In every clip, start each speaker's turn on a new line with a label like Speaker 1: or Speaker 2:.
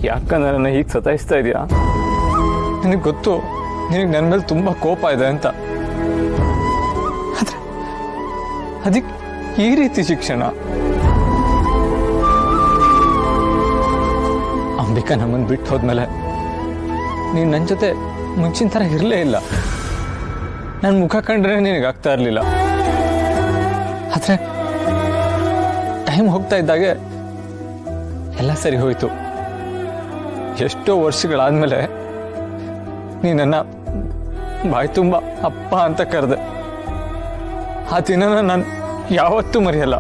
Speaker 1: ಯಾಕಂದ್ರೆ ನನ್ನ ಹೀಗೆ ಸತಾಯಿಸ್ತಾ ಇದೆಯಾ? ನಿನಗೆ ಗೊತ್ತು ನಿನಗೆ ನನ್ನ ಮೇಲೆ ತುಂಬ ಕೋಪ ಇದೆ ಅಂತ. ಆದ್ರೆ ಅದಕ್ಕೆ ಈ ರೀತಿ ಶಿಕ್ಷಣ. ಅಂಬಿಕಾ ನಮ್ಮನ್ನು ಬಿಟ್ಟು ಹೋದ್ಮೇಲೆ ನೀನು ನನ್ನ ಜೊತೆ ಮುಂಚಿನ ಥರ ಇರಲೇ ಇಲ್ಲ. ನನ್ನ ಮುಖ ಕಂಡ್ರೆ ನಿನಗಾಗ್ತಾ ಇರಲಿಲ್ಲ. ಆದರೆ ಟೈಮ್ ಹೋಗ್ತಾ ಇದ್ದಾಗೆ ಎಲ್ಲ ಸರಿ ಹೋಯಿತು. ಎಷ್ಟೋ ವರ್ಷಗಳಾದ್ಮೇಲೆ ನೀ ನನ್ನ ಬಾಯಿ ತುಂಬ ಅಪ್ಪ ಅಂತ ಕರೆದೆ. ಆ ದಿನನ ನಾನು ಯಾವತ್ತೂ ಮರೆಯಲ್ಲ.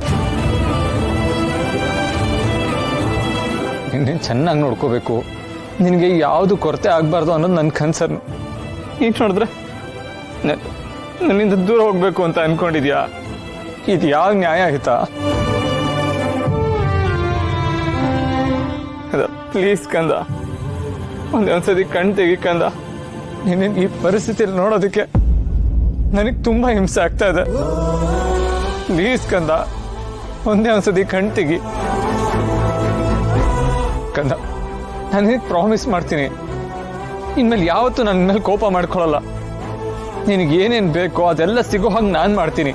Speaker 1: ನೀನು ಚೆನ್ನಾಗಿ ನೋಡ್ಕೋಬೇಕು, ನಿನಗೆ ಯಾವುದು ಕೊರತೆ ಆಗಬಾರ್ದು ಅನ್ನೋದು ನನ್ನ ಕನ್ಸರ್ನು. ಈಗ ನೋಡಿದ್ರೆ ನನ್ನಿಂದ ದೂರ ಹೋಗ್ಬೇಕು ಅಂತ ಅನ್ಕೊಂಡಿದ್ಯಾ? ಇದು ಯಾವ ನ್ಯಾಯ ಆಯ್ತಾ? ಪ್ಲೀಸ್ ಕಂದ, ಒಂದ್ಸತಿ ಕಣ್ ತೆಗಿ ಕಂದ. ನಿನ್ನ ಈ ಪರಿಸ್ಥಿತಿಯಲ್ಲಿ ನೋಡೋದಕ್ಕೆ ನನಗೆ ತುಂಬ ಹಿಂಸೆ ಆಗ್ತಾ ಇದೆ. ಪ್ಲೀಸ್ ಕಂದ, ಒಂದ್ಸತಿ ಕಣ್ ತೆಗಿ ಕಂದ. ನಾನು ನಿನಗೆ ಪ್ರಾಮಿಸ್ ಮಾಡ್ತೀನಿ, ಇನ್ಮೇಲೆ ಯಾವತ್ತೂ ನನ್ನ ಮೇಲೆ ಕೋಪ ಮಾಡ್ಕೊಳ್ಳಲ್ಲ. ನಿನಗೆ ಏನೇನು ಬೇಕೋ ಅದೆಲ್ಲ ಸಿಗೋ ಹಾಗೆ ನಾನು ಮಾಡ್ತೀನಿ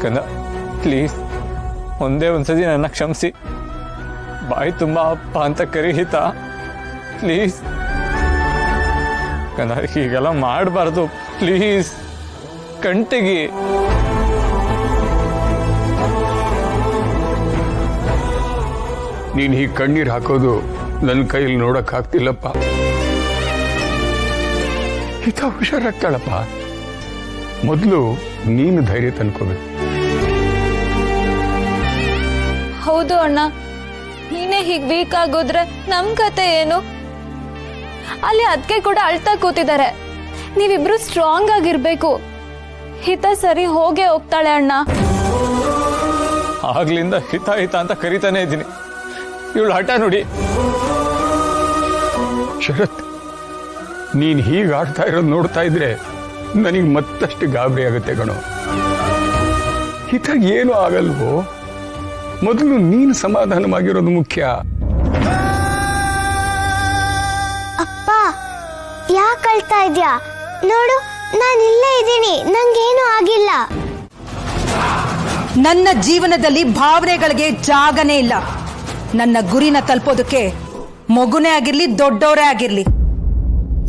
Speaker 1: ಕಂದ. ಪ್ಲೀಸ್ ಒಂದ್ಸತಿ ನನ್ನ ಕ್ಷಮಿಸಿ. ಬಾಯಿ ತುಂಬ ಅಪ್ಪ ಅಂತ ಕರಿಹಿತ. ಪ್ಲೀಸ್ ಕಂದ, ಹೀಗೆಲ್ಲ ಮಾಡಬಾರ್ದು. ಪ್ಲೀಸ್ ಕಣ್ತೆಗಿ.
Speaker 2: ನೀನು ಹೀಗೆ ಕಣ್ಣೀರು ಹಾಕೋದು ನನ್ನ ಕೈಯಲ್ಲಿ ನೋಡೋಕ್ಕಾಗ್ತಿಲ್ಲಪ್ಪ. ಹಿತ ಹುಷಾರಾಗ್ತಾಳಪ್ಪ. ಮೊದಲು ನೀನು ಧೈರ್ಯ ತಂದ್ಕೋಬೇಕು.
Speaker 3: ಹೌದು ಅಣ್ಣ, ನೀನೇ ಹೀಗೆ ವೀಕ್ ಆಗೋದ್ರೆ ನಮ್ ಕತೆ ಏನು? ಅಲ್ಲಿ ಅದಕ್ಕೆ ಕೂಡ ಅಳ್ತಾ ಕೂತಿದ್ದಾರೆ. ನೀವಿಬ್ರು ಸ್ಟ್ರಾಂಗ್ ಆಗಿರ್ಬೇಕು. ಹಿತ ಸರಿ ಹೋಗೇ ಹೋಗ್ತಾಳೆ ಅಣ್ಣ.
Speaker 1: ಆಗ್ಲಿಂದ ಹಿತ ಹಿತ ಅಂತ ಕರಿತಾನೆ ಇದ್ದೀನಿ. ಇವಳು ಹಠ ನೋಡಿ.
Speaker 2: ಶರತ್, ನೀನು ಹೀಗೆ ಆಡ್ತಾ ಇರೋದು ನೋಡ್ತಾ ಇದ್ರೆ ನನಗೆ ಮತ್ತಷ್ಟು ಗಾಬರಿ ಆಗುತ್ತೆ ಕಣೋ. ಹಿತಾಗ ಏನು ಆಗಲ್ವೋ, ಮೊದಲು ನೀನು ಸಮಾಧಾನವಾಗಿರೋದು ಮುಖ್ಯ.
Speaker 4: ಅಪ್ಪ ಯಾಕೆ ಅಳ್ತಾ ಇದ್ಯಾ? ನೋಡು, ನಾನು ಇಲ್ಲೇ ಇದ್ದೀನಿ, ನಂಗೇನು ಆಗಿಲ್ಲ.
Speaker 5: ನನ್ನ ಜೀವನದಲ್ಲಿ ಭಾವನೆಗಳಿಗೆ ಜಾಗನೇ ಇಲ್ಲ. ನನ್ನ ಗುರಿನ ತಲುಪೋದಕ್ಕೆ ಮಗುನೇ ಆಗಿರ್ಲಿ ದೊಡ್ಡವರೇ ಆಗಿರ್ಲಿ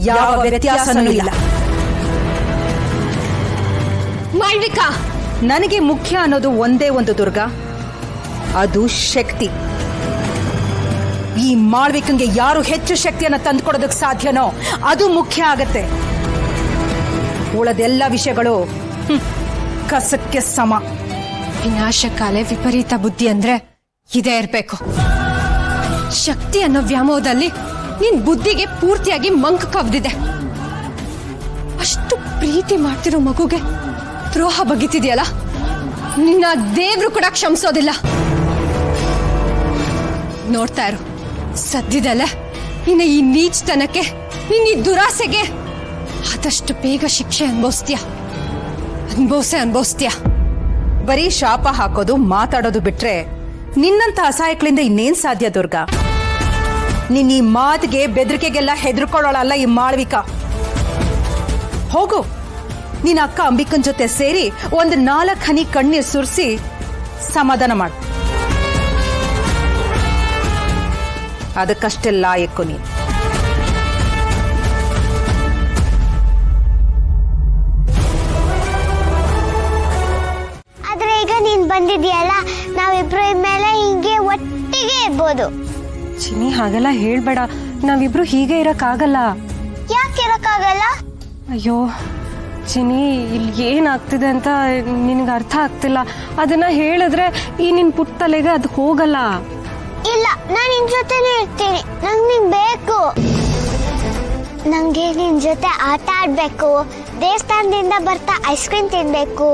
Speaker 5: ಯಾವ ವ್ಯತ್ಯಾಸನೂ ಇಲ್ಲ.
Speaker 3: ಮಾಳ್ವಿಕಾ,
Speaker 5: ನನಗೆ ಮುಖ್ಯ ಅನ್ನೋದು ಒಂದೇ ಒಂದು ದುರ್ಗಾ, ಅದು ಶಕ್ತಿ. ಈ ಮಾಳ್ವಿಕಂಗೆ ಯಾರು ಹೆಚ್ಚು ಶಕ್ತಿಯನ್ನು ತಂದುಕೊಡೋದಕ್ಕೆ ಸಾಧ್ಯನೋ ಅದು ಮುಖ್ಯ ಆಗತ್ತೆ. ಉಳದೆಲ್ಲ ವಿಷಯಗಳು ಕಸಕ್ಕೆ ಸಮ.
Speaker 6: ವಿನಾಶಕಾಲೆ ವಿಪರೀತ ಬುದ್ಧಿ ಅಂದ್ರೆ ಇದೇ ಇರ್ಬೇಕು. ಶಕ್ತಿ ಅನ್ನೋ ವ್ಯಾಮೋಹದಲ್ಲಿ ನಿನ್ ಬುದ್ಧಿಗೆ ಪೂರ್ತಿಯಾಗಿ ಮಂಕ್ ಕವ್ದಿದೆ. ಅಷ್ಟು ಪ್ರೀತಿ ಮಾಡ್ತಿರೋ ಮಗುಗೆ ದ್ರೋಹ ಬಗೆತಿದ್ಯಲ್ಲ, ನಿನ್ನ ದೇವ್ರು ಕೂಡ ಕ್ಷಮಿಸೋದಿಲ್ಲ. ನೋಡ್ತಾ ಇರು, ಸದ್ಯದಲ್ಲೇ ನಿನ್ನ ಈ ನೀಚತನಕ್ಕೆ, ನಿನ್ನ ಈ ದುರಾಸೆಗೆ ಆದಷ್ಟು ಬೇಗ ಶಿಕ್ಷೆ ಅನುಭವಿಸ್ತೀಯ.
Speaker 5: ಬರೀ ಶಾಪ ಹಾಕೋದು ಮಾತಾಡೋದು ಬಿಟ್ರೆ ನಿನ್ನಂತ ಅಸಹಾಯಕಳಿಂದ ಇನ್ನೇನ್ ಸಾಧ್ಯ ದುರ್ಗಾ? ನಿನ್ನ ಈ ಮಾತಿಗೆ ಬೆದರಿಕೆಗೆಲ್ಲ ಹೆದರ್ಕೊಳ್ಳೋಳಲ್ಲ ಈ ಮಾಳ್ವಿಕಾ. ಹೋಗು, ನಿನ್ನ ಅಕ್ಕ ಅಂಬಿಕನ್ ಜೊತೆ ಸೇರಿ ಒಂದು 4 ಹನಿ ಕಣ್ಣೀರ್ ಸುರಿಸಿ ಸಮಾಧಾನ ಮಾಡು. ಅದಕ್ಕಷ್ಟೇ ಲಾಯಕ್ಕು ನೀನು.
Speaker 4: ಆದ್ರೆ ಈಗ ನೀನ್ ಬಂದಿದ್ಯಲ್ಲ, ನಾವಿಬ್ರು ಇನ್ಮೇಲೆ ಹಿಂಗೆ ಒಟ್ಟಿಗೆ ಇರ್ಬೋದು.
Speaker 6: ಚಿನಿ, ಹಾಗೆಲ್ಲ ಹೇಳ್ಬೇಡ. ನಾವಿಬ್ರು ಹೀಗೆ ಇರಕ್ಕಾಗಲ್ಲ.
Speaker 4: ಯಾಕೆ ಇರಕ್ಕಾಗಲ್ಲ?
Speaker 6: ಅಯ್ಯೋ ಚಿನಿ, ಇಲ್ಲಿ ಏನಾಗ್ತಿದೆ ಅಂತ ನಿನಗೆ ಅರ್ಥ ಆಗ್ತಿಲ್ಲ. ಅದನ್ನ ಹೇಳಿದ್ರೆ ಈ ನಿನ್ ಪುಟ್ಟ ತಲೆಗೆ ಅದು ಹೋಗಲ್ಲ.
Speaker 4: ಇಲ್ಲ, ನಾನು ನಿನ್ ಜೊತೆನೇ ಇರ್ತೀನಿ. ನಂಗೆ ನೀನ್ ಬೇಕು. ನಂಗೆ ನಿನ್ ಜೊತೆ ಆಟ ಆಡ್ಬೇಕು, ದೇವಸ್ಥಾನದಿಂದ ಬರ್ತಾ ಐಸ್ ಕ್ರೀಮ್ ತಿನ್ಬೇಕು,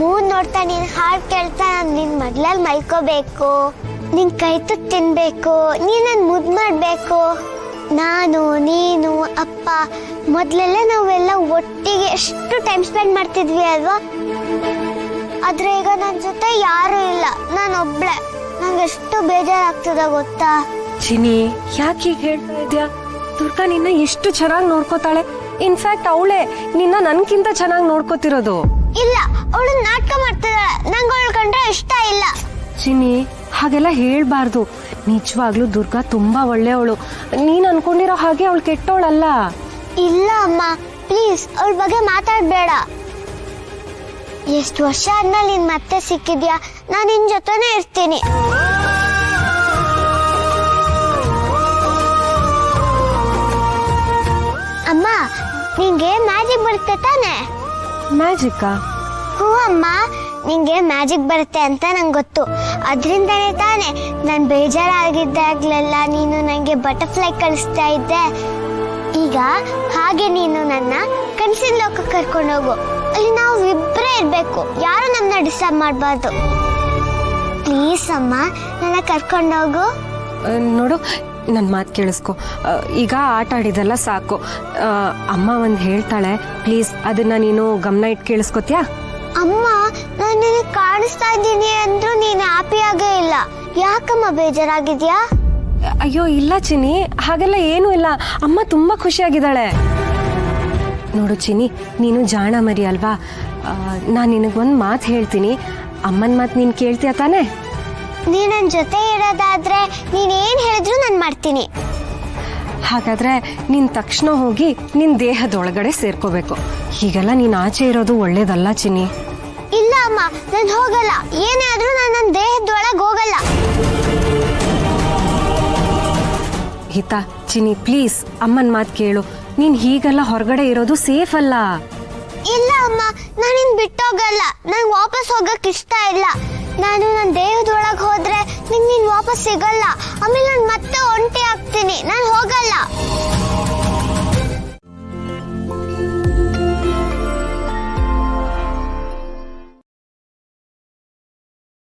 Speaker 4: ಮೂನ್ ನೋಡ್ತಾ ನೀನ್ ಹಾಡ್ ಕೇಳ್ತಾ ನಿನ್ ಮಡ್ಲಲ್ಲಿ ಮಲ್ಕೋಬೇಕು, ನಿನ್ ಕೈ ತುತ್ತು ತಿನ್ಬೇಕು, ನೀನ್ ನನ್ ಮುದ್ ಮಾಡ್ಬೇಕು. ನಾನು, ನೀನು, ಅಪ್ಪ ಮೊದ್ಲೆಲ್ಲ ನಾವೆಲ್ಲ ಒಟ್ಟಿಗೆ ಎಷ್ಟು ಟೈಮ್ ಸ್ಪೆಂಡ್ ಮಾಡ್ತಿದ್ವಿ ಅಲ್ವಾ? ಆದ್ರೆ ಈಗ ನನ್ನ ಜೊತೆ ಯಾರು ಇಲ್ಲ, ನಾನು ಒಬ್ಳೆ. ನಂಗೆ ಎಷ್ಟು ಬೇಜಾರಾಗ್ತದ ಗೊತ್ತಾ?
Speaker 6: ಚಿನಿ ಯಾಕೆ ಹೀಗೆ ಹೇಳ್ತಾ ಇದ್ಯಾ? ದುರ್ಗಾ ನಿನ್ನ ಎಷ್ಟು ಚೆನ್ನಾಗಿ ನೋಡ್ಕೋತಾಳೆ. ಇನ್ಫ್ಯಾಕ್ಟ್ ಅವಳೇ ನಿನ್ನ ನನ್ಕಿಂತ ಚೆನ್ನಾಗಿ ನೋಡ್ಕೋತಿರೋದು.
Speaker 4: ಇಲ್ಲ, ಅವಳು ನಾಟಕ ಮಾಡ್ತಿದ್ದಾಳೆ. ನಂಗೆ ಅವಳು ಕಂಡ್ರೆ ಇಷ್ಟ ಇಲ್ಲ.
Speaker 6: ಚಿನಿ ಹಾಗೆಲ್ಲ ಹೇಳ್ಬಾರ್ದು. ನಿಜವಾಗ್ಲೂ ದುರ್ಗಾ ತುಂಬಾ ಒಳ್ಳೆಯವಳು. ನೀನ್ ಅನ್ಕೊಂಡಿರೋ ಹಾಗೆ ಅವಳು ಕೆಟ್ಟವಳಲ್ಲ.
Speaker 4: ಇಲ್ಲ ಅಮ್ಮ, ಪ್ಲೀಸ್ ಅವಳ ಬಗ್ಗೆ ಮಾತಾಡ್ಬೇಡ. ಎಷ್ಟು ವರ್ಷ ಆದ್ಮೇಲೆ ನೀನ್ ಮತ್ತೆ ಸಿಕ್ಕಿದ್ಯಾ, ನಾನು ನಿನ್ ಜೊತೆನೇ ಇರ್ತೀನಿ. ಅಮ್ಮ, ನಿಂಗೆ ಮ್ಯಾಜಿಕ್ ಬರುತ್ತೆ ತಾನೆ?
Speaker 6: ಮ್ಯಾಜಿಕ್ಕಾ?
Speaker 4: ಹ್ಞೂ ಅಮ್ಮ, ನಿಂಗೆ ಮ್ಯಾಜಿಕ್ ಬರುತ್ತೆ ಅಂತ ನಂಗೆ ಗೊತ್ತು. ಅದರಿಂದನೇ ತಾನೆ ನಾನು ಬೇಜಾರಾಗಿದ್ದಾಗಲೆಲ್ಲ ನೀನು ನನಗೆ ಬಟರ್ಫ್ಲೈ ಕಳಿಸ್ತಾ ಇದ್ದೆ. ಈಗ ಹಾಗೆ ನೀನು ನನ್ನ ಕನಸಿನ ಲೋಕಕ್ಕೆ ಕರ್ಕೊಂಡೋಗು. ಅಲ್ಲಿ ನಾವು ಇಬ್ಬರೇ ಇರಬೇಕು, ಯಾರು ನಮ್ಮನ್ನ ಡಿಸ್ಟರ್ಬ್ ಮಾಡಬಾರ್ದು. ಪ್ಲೀಸ್ ಅಮ್ಮ, ನನ್ನ ಕರ್ಕೊಂಡೋಗು.
Speaker 6: ನೋಡು, ನನ್ನ ಮಾತು ಕೇಳಿಸ್ಕೊ. ಈಗ ಆಟ ಆಡಿದೆಲ್ಲ ಸಾಕು. ಅಮ್ಮ ಒಂದು ಹೇಳ್ತಾಳೆ, ಪ್ಲೀಸ್ ಅದನ್ನ ನೀನು ಗಮನ ಇಟ್ಟು ಕೇಳಿಸ್ಕೊತ್ಯಾ?
Speaker 4: ಅಮ್ಮ, ನಾನು ನಿನಗೆ ಕಾಣಿಸ್ತಾ ಇದ್ದೀನಿ ಅಂದ್ರೂ ನೀನು ಹ್ಯಾಪಿಯಾಗೇ ಇಲ್ಲ. ಯಾಕಮ್ಮ ಬೇಜಾರಾಗಿದ್ಯಾ?
Speaker 6: ಅಯ್ಯೋ ಇಲ್ಲ ಚಿನಿ, ಹಾಗೆಲ್ಲ ಏನೂ ಇಲ್ಲ. ಅಮ್ಮ ತುಂಬಾ ಖುಷಿಯಾಗಿದ್ದಾಳೆ. ನೋಡು ಚಿನಿ, ನೀನು ಜಾಣ ಮರಿ ಅಲ್ವಾ? ನಾನು ನಿನಗೊಂದು ಮಾತು ಹೇಳ್ತೀನಿ, ಅಮ್ಮನ ಮಾತು ನೀನು ಕೇಳ್ತೀಯ ತಾನೆ?
Speaker 4: ನೀ ನನ್ನ ಜೊತೆ ಇರೋದಾದ್ರೆ ನೀನೇನು ಹೇಳಿದ್ರು ನಾನು ಮಾಡ್ತೀನಿ.
Speaker 6: ಹಾಗಾದ್ರೆ ನೀನು ತಕ್ಷಣ ಹೋಗಿ ನಿನ್ನ ದೇಹದೊಳಗಡೆ ಸೇರ್ಕೋಬೇಕು. ಹೀಗೆಲ್ಲ ನೀನು ಆಚೆ ಇರೋದು ಒಳ್ಳೇದಲ್ಲ ಚಿನಿ.
Speaker 4: ಇಲ್ಲ ಅಮ್ಮ, ನಾನು ಹೋಗಲ್ಲ. ಏನೇ ಆದ್ರೂ ನಾನು ನನ್ನ ದೇಹದೊಳಗೆ ಹೋಗಲ್ಲ.
Speaker 6: ಹಿತಾ, ಚಿನಿ ಪ್ಲೀಸ್ ಅಮ್ಮನ ಮಾತು ಕೇಳು. ನೀನು ಹೀಗೆಲ್ಲ ಹೊರಗಡೆ ಇರೋದು ಸೇಫ್ ಅಲ್ಲ.
Speaker 4: ಇಲ್ಲ ಅಮ್ಮ, ನಾನು ನಿನ್ ಬಿಟ್ಟೋಗಲ್ಲ. ನಂಗೆ ವಾಪಸ್ ಹೋಗಕ್ಕೆ ಇಷ್ಟ ಇಲ್ಲ. ನಾನು ನನ್ನ ದೇಹದೊಳಗೆ ಹೋದ್ರೆ ನಿಂಗೆ ನೀನು ವಾಪಸ್ ಸಿಗಲ್ಲ. ಆಮೇಲೆ ನಾನು ಮತ್ತೆ ಒಂಟಿ ಆಗ್ತೀನಿ. ನಾನು ಹೋಗಲ್ಲ.